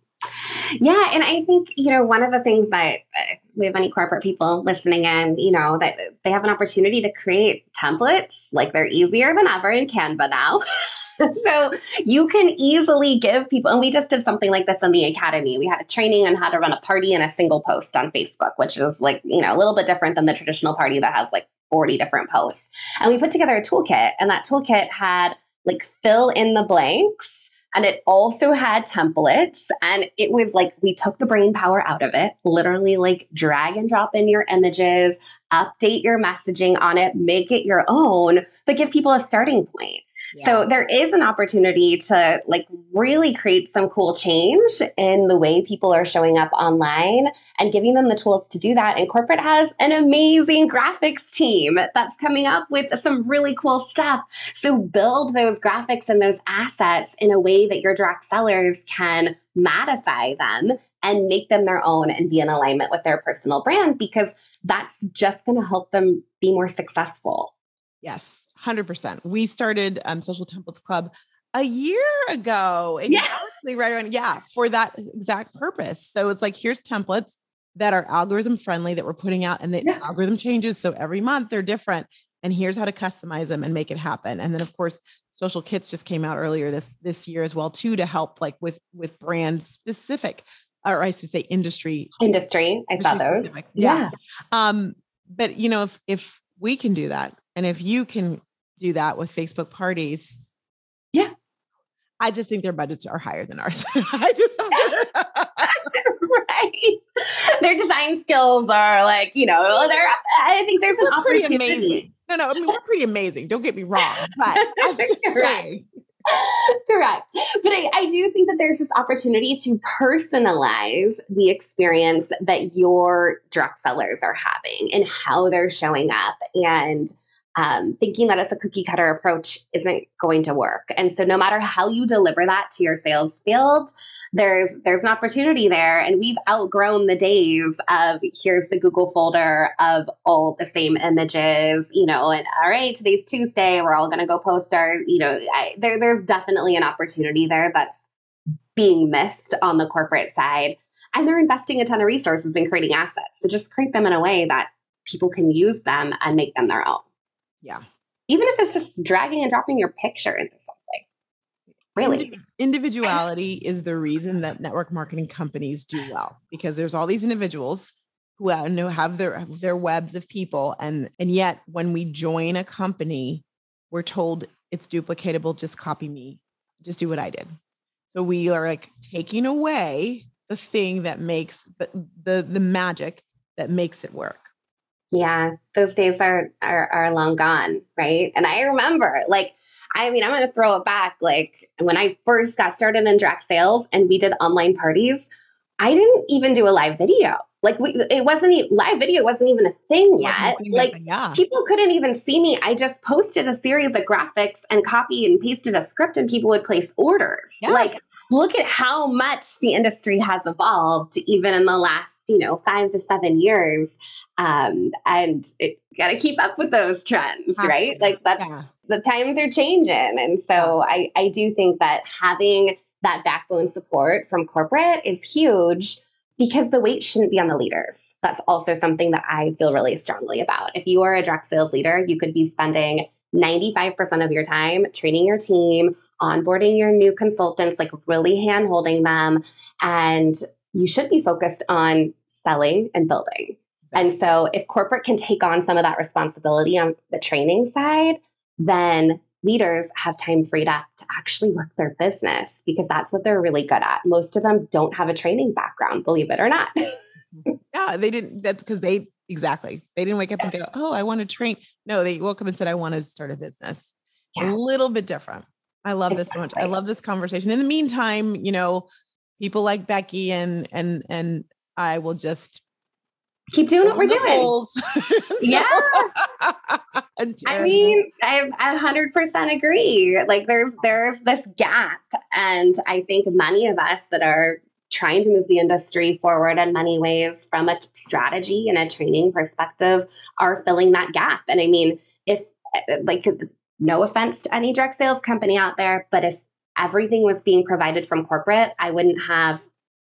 Speaker 3: Yeah. And I think, one of the things that we have any corporate people listening in, that they have an opportunity to create templates. Like, they're easier than ever in Canva now. So you can easily give people, and we just did something like this in the academy. We had a training on how to run a party in a single post on Facebook, which is like, a little bit different than the traditional party that has like 40 different posts. And we put together a toolkit, and that toolkit had like fill in the blanks. And it also had templates, and it was like, we took the brain power out of it, literally like drag and drop in your images, update your messaging on it, make it your own, but give people a starting point. Yeah. So there is an opportunity to like really create some cool change in the way people are showing up online and giving them the tools to do that. And corporate has an amazing graphics team that's coming up with some really cool stuff. So build those graphics and those assets in a way that your direct sellers can mattify them and make them their own and be in alignment with their personal brand, because that's just going to help them be more successful.
Speaker 1: Yes. 100%. We started Social Templates Club a year ago, exactly right around, for that exact purpose. So it's like, here's templates that are algorithm friendly that we're putting out, and the algorithm changes. So every month they're different, and here's how to customize them and make it happen. And then of course, social kits just came out earlier this year as well too, to help like with brand specific, or I should say industry.
Speaker 3: I saw those.
Speaker 1: Specific. Yeah. But if we can do that, and if you can do that with Facebook parties.
Speaker 3: Yeah.
Speaker 1: I just think their budgets are higher than ours.
Speaker 3: Right. Their design skills are like, I think there's an opportunity.
Speaker 1: Amazing. No, I mean, we're pretty amazing. Don't get me wrong. But I'm just saying.
Speaker 3: Correct. But I do think that there's this opportunity to personalize the experience that your direct sellers are having and how they're showing up, and thinking that it's a cookie cutter approach isn't going to work. And so no matter how you deliver that to your sales field, there's an opportunity there. And we've outgrown the days of here's the Google folder of all the same images, and all right, today's Tuesday, we're all going to go post our, there's definitely an opportunity there that's being missed on the corporate side. And they're investing a ton of resources in creating assets. So just create them in a way that people can use them and make them their own.
Speaker 1: Yeah.
Speaker 3: Even if it's just dragging and dropping your picture into something. Really.
Speaker 1: Individuality is the reason that network marketing companies do well, because there's all these individuals who have their webs of people. And yet when we join a company, we're told it's duplicatable. Just copy me. Just do what I did. So we are like taking away the thing that makes the magic that makes it work.
Speaker 3: Yeah, those days are long gone, right? And I remember, I'm going to throw it back. Like when I first got started in direct sales and we did online parties, I didn't even do a live video. Live video wasn't even a thing yet. People couldn't even see me. I just posted a series of graphics and copy and pasted a script and people would place orders. Yeah. Look at how much the industry has evolved even in the last, 5 to 7 years. And it got to keep up with those trends, right? The times are changing. And so I do think that having that backbone support from corporate is huge, because the weight shouldn't be on the leaders. That's also something that I feel really strongly about. If you are a direct sales leader, you could be spending 95% of your time training your team, onboarding your new consultants, really hand-holding them. And you should be focused on selling and building. And so if corporate can take on some of that responsibility on the training side, then leaders have time freed up to actually work their business, because that's what they're really good at. Most of them don't have a training background, believe it or not.
Speaker 1: Yeah, they didn't. That's because they didn't wake up and go, oh, I want to train. No, they woke up and said, I want to start a business. Yeah. A little bit different. I love this so much. I love this conversation. In the meantime, people like Becky and I will just
Speaker 3: keep doing what we're doing. Yeah. I 100% agree. There's this gap. And I think many of us that are trying to move the industry forward in many ways from a strategy and a training perspective are filling that gap. And if no offense to any direct sales company out there, but if everything was being provided from corporate, I wouldn't have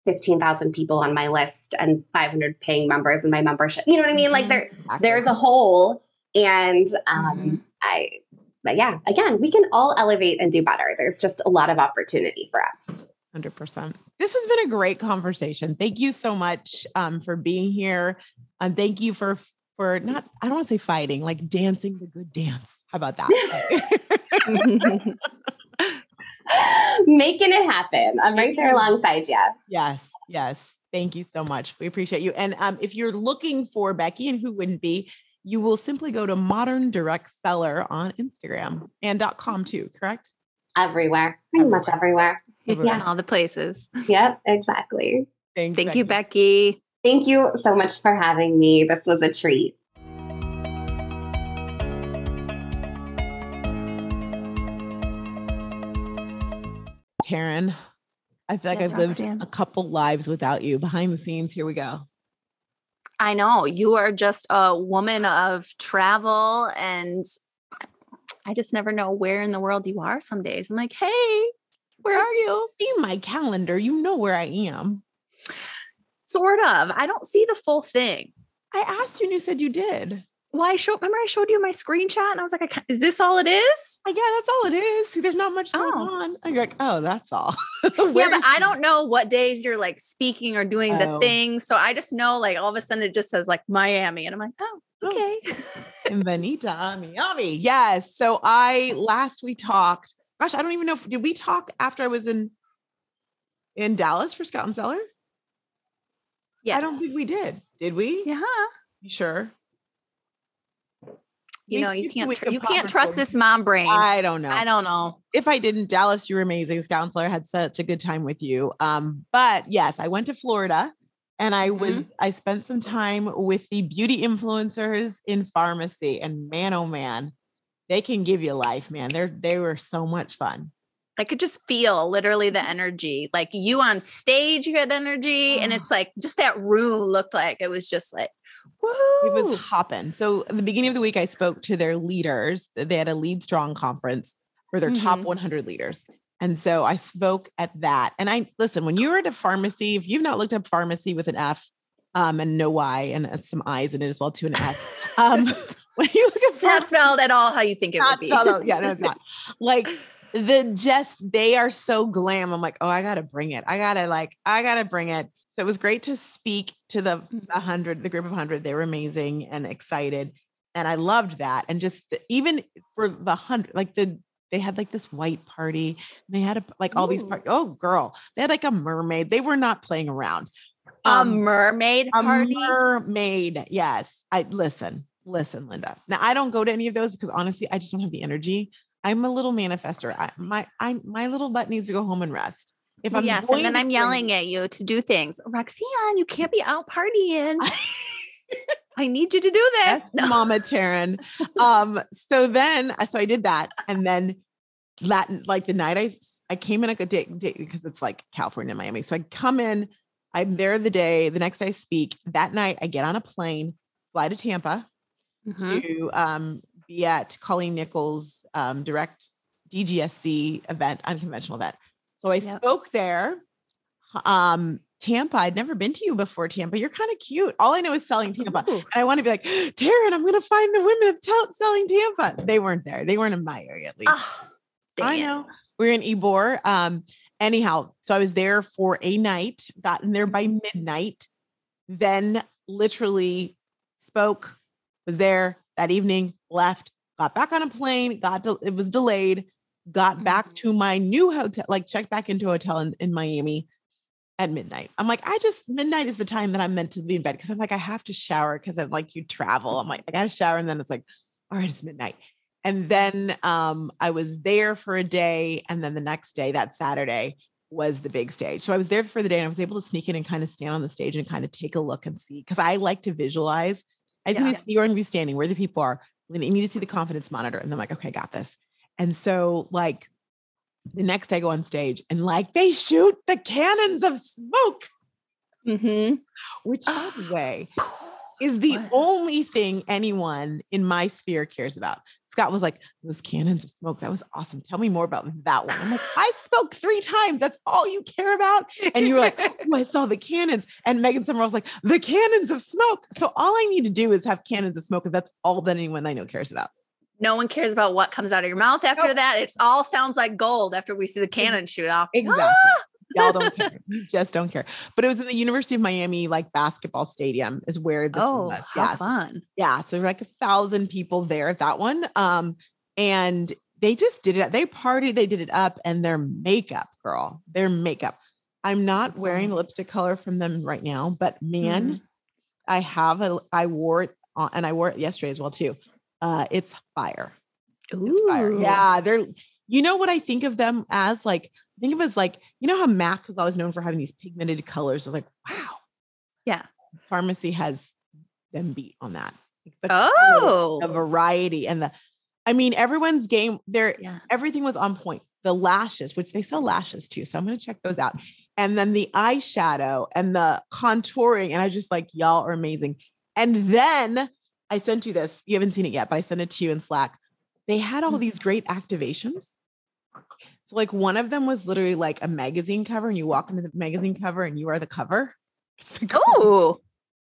Speaker 3: 15,000 people on my list and 500 paying members in my membership. You know what I mean? There's a hole. And but yeah, again, we can all elevate and do better. There's just a lot of opportunity for us.
Speaker 1: 100%. This has been a great conversation. Thank you so much for being here. Thank you for not, I don't want to say fighting, dancing the good dance. How about that?
Speaker 3: Making it happen. I'm right there alongside you.
Speaker 1: Yes. Thank you so much. We appreciate you. And if you're looking for Becky, and who wouldn't be, you will simply go to Modern Direct Seller on Instagram and .com too, correct?
Speaker 3: Everywhere. Pretty much everywhere.
Speaker 2: Yeah. All the places.
Speaker 3: Yep, exactly.
Speaker 1: Thanks,
Speaker 2: Thank you, Becky.
Speaker 3: Thank you so much for having me. This was a treat.
Speaker 1: Taryn, I feel like I've lived a couple lives without you. Behind the scenes, here we go.
Speaker 2: I know. You are just a woman of travel, and I just never know where in the world you are some days. I'm like, hey, where are you?
Speaker 1: See my calendar. You know where I am.
Speaker 2: Sort of. I don't see the full thing.
Speaker 1: I asked you and you said you did.
Speaker 2: Well, remember I showed you my screenshot and I was like, is this all it is?
Speaker 1: Yeah, that's all it is. See, there's not much going on. And you're like, oh, that's all.
Speaker 2: Yeah, but I don't know what days you're speaking or doing the thing. So I just know all of a sudden it just says Miami. And I'm like, oh, okay.
Speaker 1: Benita, Miami. Yes. So we talked, gosh, I don't even know did we talk after I was in Dallas for Scout and Seller?
Speaker 2: Yes.
Speaker 1: I don't think we did. Did we?
Speaker 2: Yeah.
Speaker 1: You sure?
Speaker 2: You can't trust this mom brain.
Speaker 1: I don't know.
Speaker 2: If
Speaker 1: I didn't, Dallas, you were amazing. Scout and Seller had such a good time with you. But yes, I went to Florida and I spent some time with the beauty influencers in pharmacy, and man, oh man, they can give you life, man. They were so much fun.
Speaker 2: I could just feel literally the energy, you on stage, you had energy. And it's just that room looked like it was just woo.
Speaker 1: It was hopping. So at the beginning of the week, I spoke to their leaders. They had a Lead Strong conference for their top 100 leaders. And so I spoke at that. And listen, when you're at a pharmacy, if you've not looked up pharmacy with an F and no Y and some I's in it as well, too, an F. when you look at
Speaker 2: it's not spelled at all how you think it would be.
Speaker 1: Yeah, no, it's not. Like they are so glam. I'm like, oh, I gotta bring it. I gotta bring it. So it was great to speak to the group of 100. They were amazing and excited. And I loved that. And just even for the 100, like they had like this white party and they had like all these parties. Oh girl, they had like a mermaid. They were not playing around.
Speaker 2: A mermaid party?
Speaker 1: Mermaid. Yes. Listen, Linda. Now I don't go to any of those because honestly, I just don't have the energy. I'm a little manifester. My little butt needs to go home and rest. If I'm
Speaker 2: and then I'm yelling at you to do things. Roxanne, you can't be out partying. I need you to do this.
Speaker 1: Yes, no. Mama Taryn. So I did that. And then like the night I came in a good day because it's like California and Miami. So I come in, I'm there the next day I speak. That night I get on a plane, fly to Tampa to be at Colleen Nichols' direct DGSC event, unconventional event. So I spoke there. Tampa, I'd never been to you before, Tampa. You're kind of cute. All I know is selling Tampa. And I want to be like, Taryn, I'm going to find the women of selling Tampa. They weren't there. They weren't in my area, at least. Oh, I know. We're in Ybor. Anyhow, so I was there for a night, gotten there by midnight, then literally spoke, was there that evening, left, got back on a plane, it was delayed, got back to my new hotel, like checked back into a hotel in Miami at midnight. I'm like, midnight is the time that I'm meant to be in bed. Cause I'm like, I have to shower. Cause I'm like, you travel. I'm like, I gotta shower. And then it's like, all right, it's midnight. And then, I was there for a day. And then the next day, that Saturday was the big stage. So I was there for the day and I was able to sneak in and kind of stand on the stage and kind of take a look and see. Cause I like to visualize. I just need to see where I'm gonna be standing, where the people are. You need to see the confidence monitor. And I'm like, okay, got this. And so like the next day I go on stage and like they shoot the cannons of smoke, which by the way is the only thing anyone in my sphere cares about. Scott was like, those cannons of smoke. That was awesome. Tell me more about that one. I'm like, I spoke 3 times. That's all you care about. And you were like, oh, I saw the cannons. And Megan Summer was like, the cannons of smoke. So all I need to do is have cannons of smoke. And that's all that anyone I know cares about.
Speaker 2: No one cares about what comes out of your mouth after that. It all sounds like gold after we see the cannon shoot off.
Speaker 1: Exactly. Y'all don't care. You just don't care. But it was in the University of Miami, like basketball stadium is where this one was.
Speaker 2: How fun.
Speaker 1: Yeah. So like 1,000 people there at that one. And they just did it. They partied, they did it up, and their makeup. I'm not wearing the lipstick color from them right now, but man, I wore it on, and I wore it yesterday as well too. It's fire.
Speaker 2: Ooh.
Speaker 1: It's fire. Yeah. You know what I think of them as? Like, think of it as like, you know how MAC is always known for having these pigmented colors. I was like, wow.
Speaker 2: Yeah.
Speaker 1: Pharmacy has them beat on that.
Speaker 2: The
Speaker 1: variety and everyone's game there. Yeah. Everything was on point. The lashes, which they sell lashes too. So I'm going to check those out. And then the eyeshadow and the contouring. And I was just like, y'all are amazing. And then I sent you this. You haven't seen it yet, but I sent it to you in Slack. They had all these great activations. So like one of them was literally like a magazine cover, and you walk into the magazine cover and you are the cover. It's the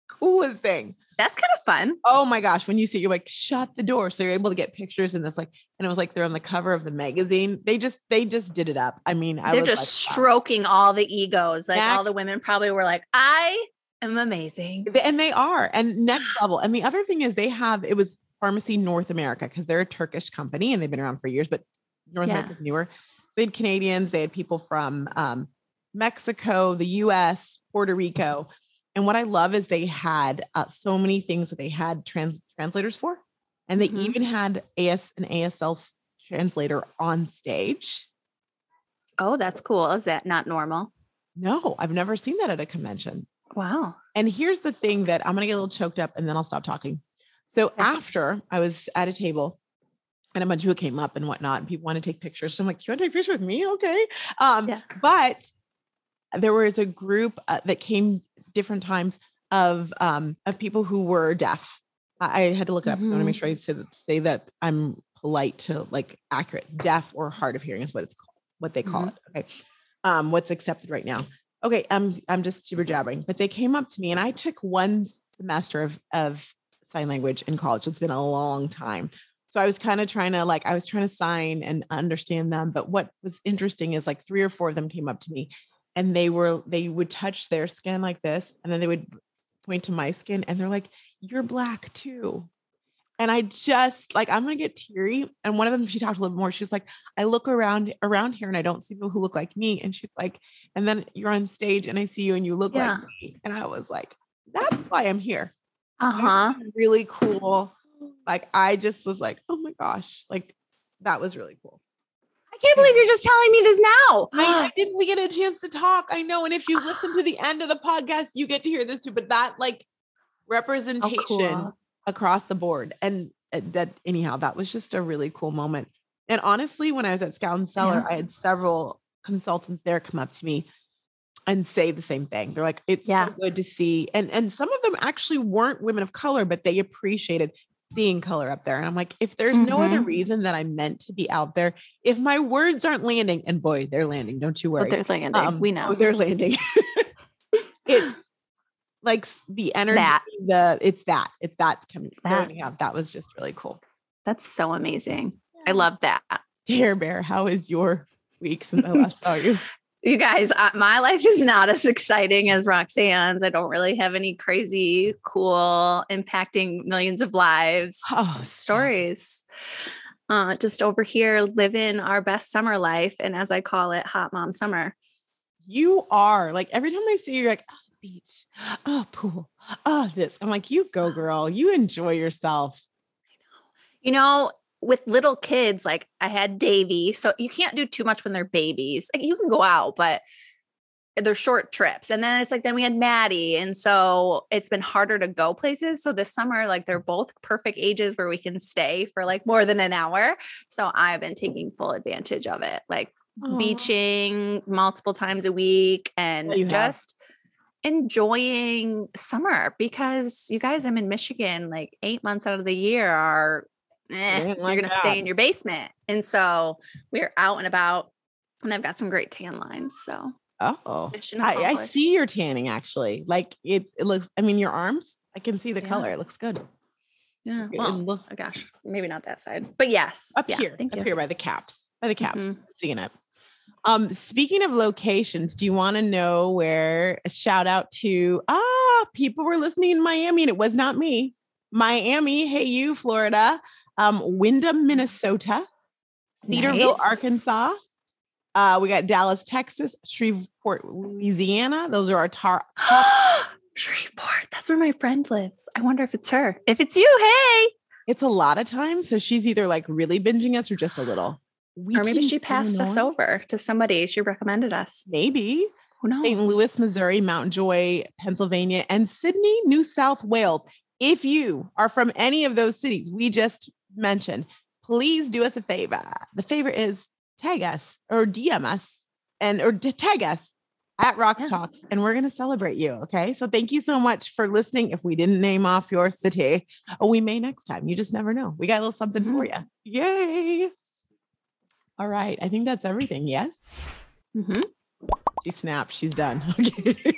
Speaker 1: coolest thing.
Speaker 2: That's kind of fun.
Speaker 1: Oh my gosh. When you see it, you're like, shut the door. So you're able to get pictures in this, like, and it was like, they're on the cover of the magazine. They just did it up. I mean,
Speaker 2: they're just stroking all the egos. Like all the women probably were like, I am amazing.
Speaker 1: And they are. And next level. And the other thing is it was Pharmacy North America, because they're a Turkish company and they've been around for years, but North America is newer. So they had Canadians, they had people from Mexico, the US, Puerto Rico. And what I love is they had so many things that they had translators for. And they even had an ASL translator on stage.
Speaker 2: Oh, that's cool. Is that not normal?
Speaker 1: No, I've never seen that at a convention.
Speaker 2: Wow.
Speaker 1: And here's the thing that I'm going to get a little choked up and then I'll stop talking. So after I was at a table and a bunch of people came up and whatnot, and people want to take pictures. So I'm like, you want to take a picture with me? Okay. But there was a group that came different times of people who were deaf. I had to look it up. I want to make sure I say that I'm polite to like accurate. Deaf or hard of hearing is what they call it. Okay. What's accepted right now. Okay. I'm just jibber jabbering, but they came up to me and I took one semester of sign language in college. So it's been a long time. So I was kind of trying to sign and understand them. But what was interesting is like 3 or 4 of them came up to me and they would touch their skin like this. And then they would point to my skin and they're like, you're Black too. And I just like, I'm going to get teary. And one of them, she talked a little more. She's like, I look around here and I don't see people who look like me. And she's like, and then you're on stage and I see you and you look like me. And I was like, that's why I'm here. Really cool. Like, I just was like, oh my gosh, like that was really cool.
Speaker 2: I can't believe you're just telling me this now.
Speaker 1: I didn't we get a chance to talk. I know. And if you listen to the end of the podcast, you get to hear this too, but that like representation across the board. And that anyhow, that was just a really cool moment. And honestly, when I was at Scout and Cellar, I had several consultants there come up to me and say the same thing. They're like, it's so good to see. And some of them actually weren't women of color, but they appreciated seeing color up there. And I'm like, if there's no other reason that I'm meant to be out there, if my words aren't landing, and boy, they're landing, don't you worry.
Speaker 2: But they're landing. We know.
Speaker 1: They're landing. It's like the energy, it's that coming. So anyhow, that was just really cool.
Speaker 2: That's so amazing. I love that.
Speaker 1: Dare Bear, how is your week since I last saw you?
Speaker 2: You guys, my life is not as exciting as Roxanne's. I don't really have any crazy, cool, impacting millions of lives stories. Just over here living our best summer life. And as I call it, hot mom summer.
Speaker 1: You are like, every time I see you, you're like, oh, beach, oh, pool, oh, this. I'm like, you go, girl. You enjoy yourself.
Speaker 2: You know, with little kids, like I had Davy, so you can't do too much when they're babies. Like you can go out, but they're short trips. And then it's like, then we had Maddie. And so it's been harder to go places. So this summer, like they're both perfect ages where we can stay for like more than an hour. So I've been taking full advantage of it, like beaching multiple times a week and just enjoying summer because you guys, I'm in Michigan, like 8 months out of the year are you're going to stay in your basement. And so we're out and about and I've got some great tan lines. So,
Speaker 1: I see your tanning actually. Like it looks, I mean, your arms, I can see the color. It looks good.
Speaker 2: Yeah. Well, oh gosh, maybe not that side, but yes.
Speaker 1: Up here by the caps, seeing it. Speaking of locations, do you want to know where a shout out to, people were listening in Miami and it was not me. Miami. Hey, you, Florida. Wyndham, Minnesota, Cedarville, Arkansas. We got Dallas, Texas, Shreveport, Louisiana. Those are our top.
Speaker 2: Shreveport. That's where my friend lives. I wonder if it's her. If it's you, hey.
Speaker 1: It's a lot of times. So she's either like really binging us or just a little.
Speaker 2: Or maybe she passed us over to somebody. She recommended us.
Speaker 1: Maybe.
Speaker 2: Who knows?
Speaker 1: St. Louis, Missouri, Mount Joy, Pennsylvania, and Sydney, New South Wales. If you are from any of those cities we just mentioned, please do us a favor. The favor is tag us or DM us or tag us at RoxTalks and we're going to celebrate you. Okay. So thank you so much for listening. If we didn't name off your city, we may next time. You just never know. We got a little something for you. Yay. All right. I think that's everything. Yes. She snapped. She's done. Okay.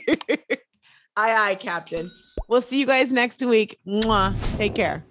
Speaker 1: Aye, Captain. We'll see you guys next week. Mwah. Take care.